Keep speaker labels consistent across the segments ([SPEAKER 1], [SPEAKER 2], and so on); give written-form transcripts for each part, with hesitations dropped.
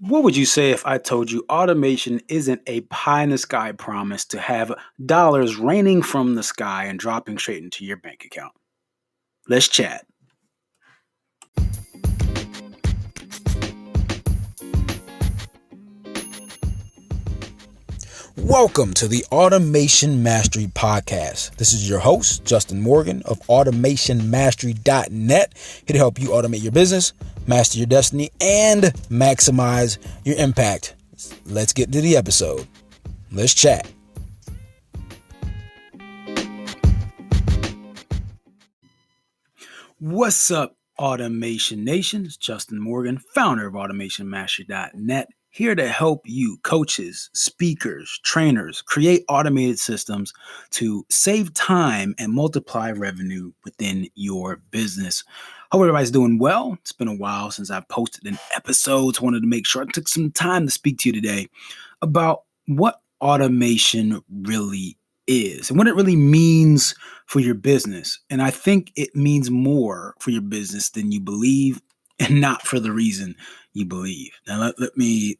[SPEAKER 1] What would you say if I told you automation isn't a pie in the sky promise to have dollars raining from the sky and dropping straight into your bank account? Let's chat. Welcome to the Automation Mastery Podcast. This is your host, Justin Morgan of automationmastery.net, here to help you automate your business, master your destiny, and maximize your impact. Let's get to the episode. Let's chat. What's up, Automation Nation? It's Justin Morgan, founder of automationmastery.net, here to help you coaches, speakers, trainers create automated systems to save time and multiply revenue within your business. Hope everybody's doing well. It's been a while since I've posted an episode, so I wanted to make sure I took some time to speak to you today about what automation really is and what it really means for your business. And I think it means more for your business than you believe, and not for the reason you believe. Now let me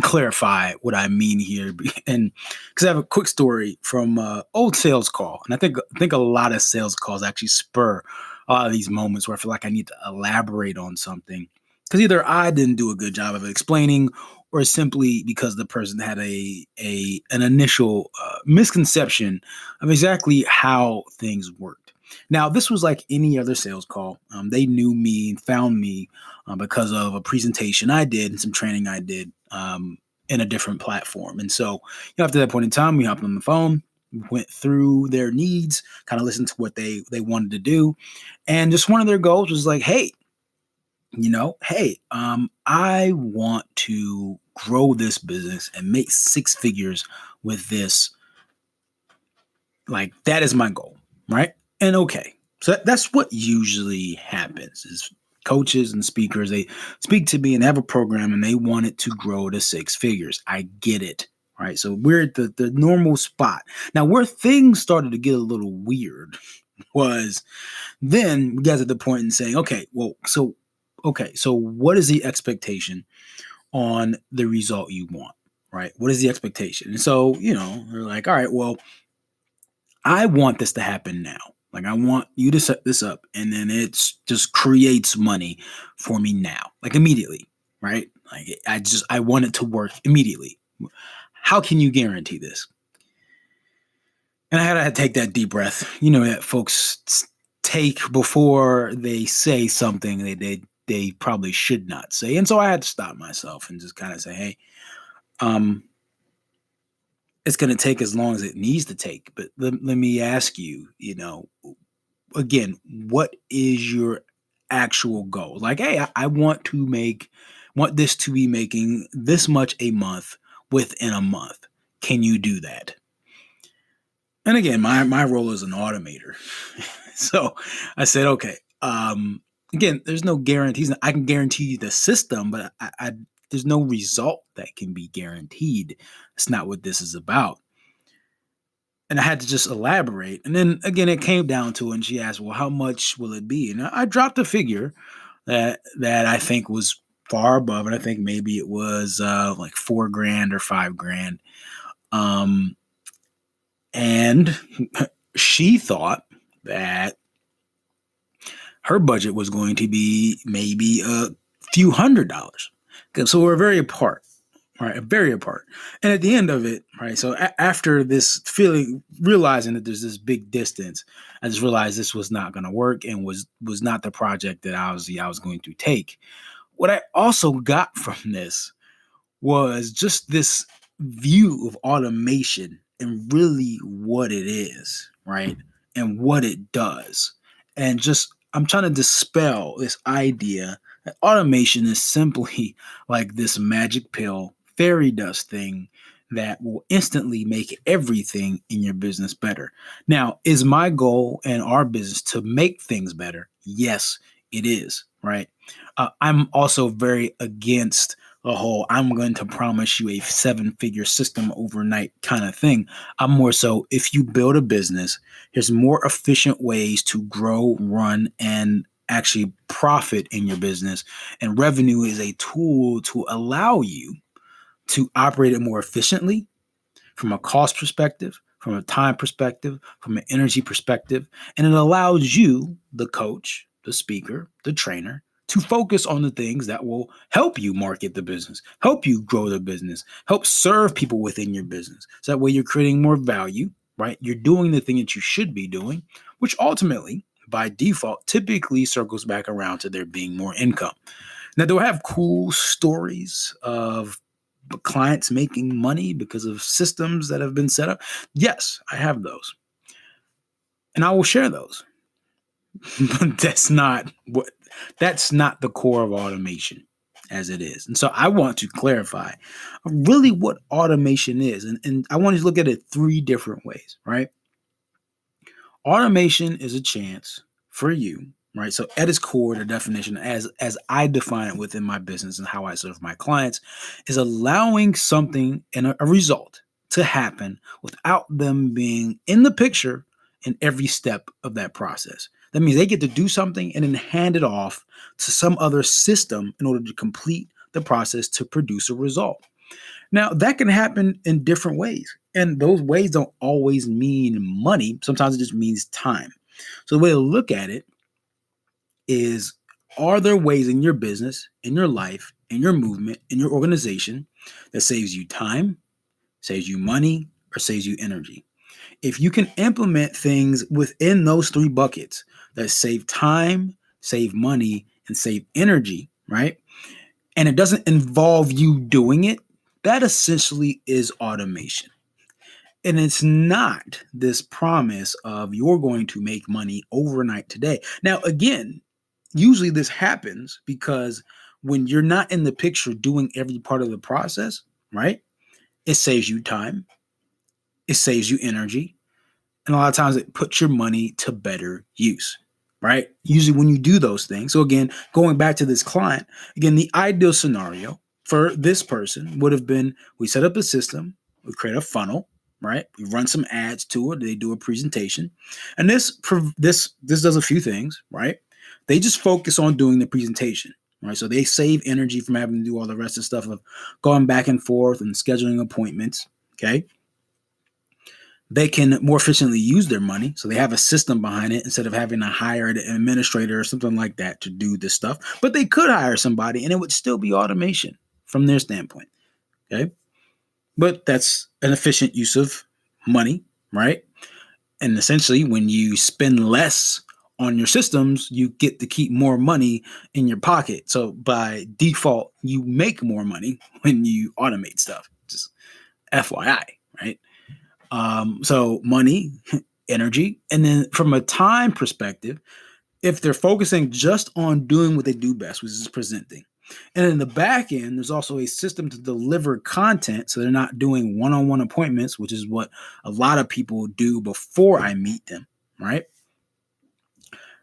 [SPEAKER 1] clarify what I mean here, and because I have a quick story from old sales call, and I think a lot of sales calls actually spur a lot of these moments where I feel like I need to elaborate on something because either I didn't do a good job of explaining, or simply because the person had an initial misconception of exactly how things worked. Now, this was like any other sales call. They knew me and found me because of a presentation I did and some training I did in a different platform. And so, after that point in time, we hopped on the phone, went through their needs, kind of listened to what they wanted to do, and just one of their goals was like, hey, I want to grow this business and make six figures with this. Like, that is my goal, right? And okay, so that's what usually happens is coaches and speakers, they speak to me and have a program and they want it to grow to six figures. I get it, right? So we're at the normal spot. Now, where things started to get a little weird was then we got to the point in saying, okay, so what is the expectation on the result you want, right? What is the expectation? And so, they're like, all right, well, I want this to happen now. Like, I want you to set this up and then it's just creates money for me now, like immediately, right? Like, I want it to work immediately. How can you guarantee this? And I had to take that deep breath, that folks take before they say something they probably should not say. And so I had to stop myself and just kind of say, hey, it's going to take as long as it needs to take. But let me ask you, again, what is your actual goal? Like, hey, I want this to be making this much a month within a month. Can you do that? And again, my role is an automator. So I said, okay, again, there's no guarantees. I can guarantee you the system, but there's no result that can be guaranteed. It's not what this is about. And I had to just elaborate. And then again, it came down to it, and she asked, well, how much will it be? And I dropped a figure that I think was far above it. I think maybe it was like $4,000 or $5,000. And she thought that her budget was going to be maybe a few $100s. So we're very apart, right? Very apart. And at the end of it, right? So after this realizing that there's this big distance, I just realized this was not going to work and was not the project that I was going to take. What I also got from this was just this view of automation and really what it is, right? And what it does. And just, I'm trying to dispel this idea that automation is simply like this magic pill, fairy dust thing that will instantly make everything in your business better. Now, is my goal in our business to make things better? Yes, it is, right? I'm also very against the whole I'm going to promise you a seven-figure system overnight kind of thing. I'm more so, if you build a business, there's more efficient ways to grow, run, and actually profit in your business. And revenue is a tool to allow you to operate it more efficiently from a cost perspective, from a time perspective, from an energy perspective. And it allows you, the coach, the speaker, the trainer, to focus on the things that will help you market the business, help you grow the business, help serve people within your business. So that way you're creating more value, right? You're doing the thing that you should be doing, which ultimately, by default, typically circles back around to there being more income. Now, do I have cool stories of clients making money because of systems that have been set up? Yes, I have those. And I will share those. But that's not the core of automation as it is. And so I want to clarify really what automation is. And I want you to look at it three different ways, right? Automation is a chance for you, right? So at its core, the definition as I define it within my business and how I serve my clients is allowing something and a result to happen without them being in the picture in every step of that process. That means they get to do something and then hand it off to some other system in order to complete the process to produce a result. Now, that can happen in different ways. And those ways don't always mean money. Sometimes it just means time. So the way to look at it is, are there ways in your business, in your life, in your movement, in your organization that saves you time, saves you money, or saves you energy? If you can implement things within those three buckets that save time, save money, and save energy, right? And it doesn't involve you doing it, that essentially is automation. And it's not this promise of you're going to make money overnight today. Now, again, usually this happens because when you're not in the picture doing every part of the process, right? It saves you time, it saves you energy, and a lot of times it puts your money to better use, right? Usually when you do those things. So again, going back to this client, again, the ideal scenario for this person would have been, we set up a system, we create a funnel, right? We run some ads to it, they do a presentation. And this does a few things, right? They just focus on doing the presentation, right? So they save energy from having to do all the rest of the stuff of going back and forth and scheduling appointments, okay? They can more efficiently use their money. So they have a system behind it instead of having to hire an administrator or something like that to do this stuff. But they could hire somebody and it would still be automation from their standpoint. Okay. But that's an efficient use of money, right? And essentially, when you spend less on your systems, you get to keep more money in your pocket. So by default, you make more money when you automate stuff. Just FYI, right? So money, energy, and then from a time perspective, if they're focusing just on doing what they do best, which is presenting. And in the back end, there's also a system to deliver content. So they're not doing one-on-one appointments, which is what a lot of people do before I meet them, right?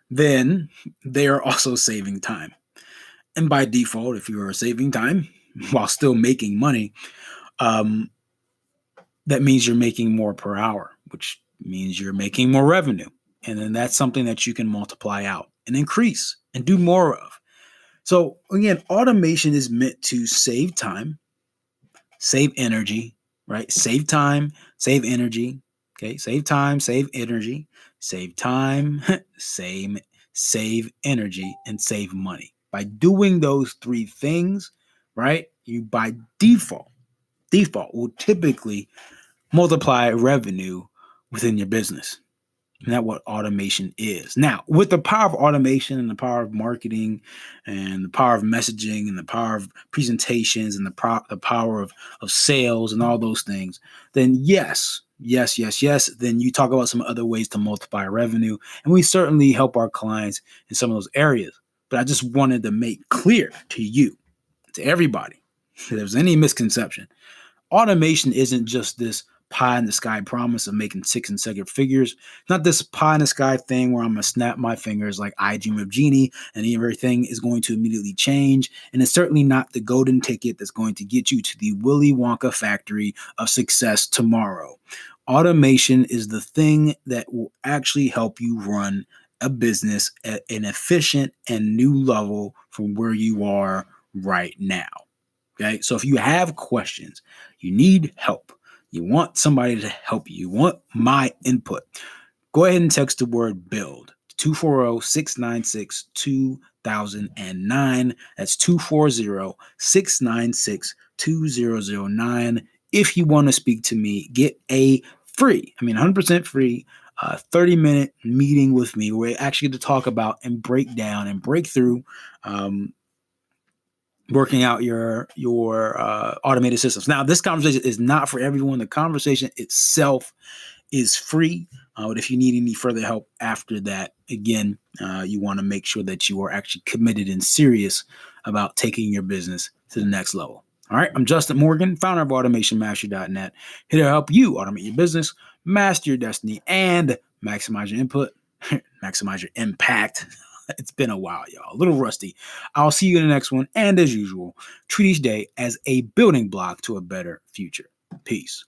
[SPEAKER 1] Then they are also saving time. And by default, if you are saving time while still making money, that means you're making more per hour, which means you're making more revenue. And then that's something that you can multiply out and increase and do more of. So again, automation is meant to save time, save energy, right? Save time, save energy. Okay. Save time, save energy, save time, save energy, and save money. By doing those three things, right? You by default will typically multiply revenue within your business. And that's what automation is. Now, with the power of automation and the power of marketing and the power of messaging and the power of presentations and the power of sales and all those things, then yes, then you talk about some other ways to multiply revenue. And we certainly help our clients in some of those areas. But I just wanted to make clear to you, to everybody, if there's any misconception, automation isn't just this pie in the sky promise of making 6 and 7 figures. Not this pie in the sky thing where I'm gonna snap my fingers like I Dream of Genie and everything is going to immediately change. And it's certainly not the golden ticket that's going to get you to the Willy Wonka factory of success tomorrow. Automation is the thing that will actually help you run a business at an efficient and new level from where you are right now. Okay. So if you have questions, you need help, you want somebody to help you, you want my input, go ahead and text the word build 240-696-2009. That's 240-696-2009. If you want to speak to me, get a free, 100% free 30-minute meeting with me where we actually get to talk about and break down and break through working out your automated systems. Now, this conversation is not for everyone. The conversation itself is free. But if you need any further help after that, again, you want to make sure that you are actually committed and serious about taking your business to the next level. All right. I'm Justin Morgan, founder of AutomationMastery.net, here to help you automate your business, master your destiny, and maximize your input, maximize your impact. It's been a while, y'all. A little rusty. I'll see you in the next one. And as usual, treat each day as a building block to a better future. Peace.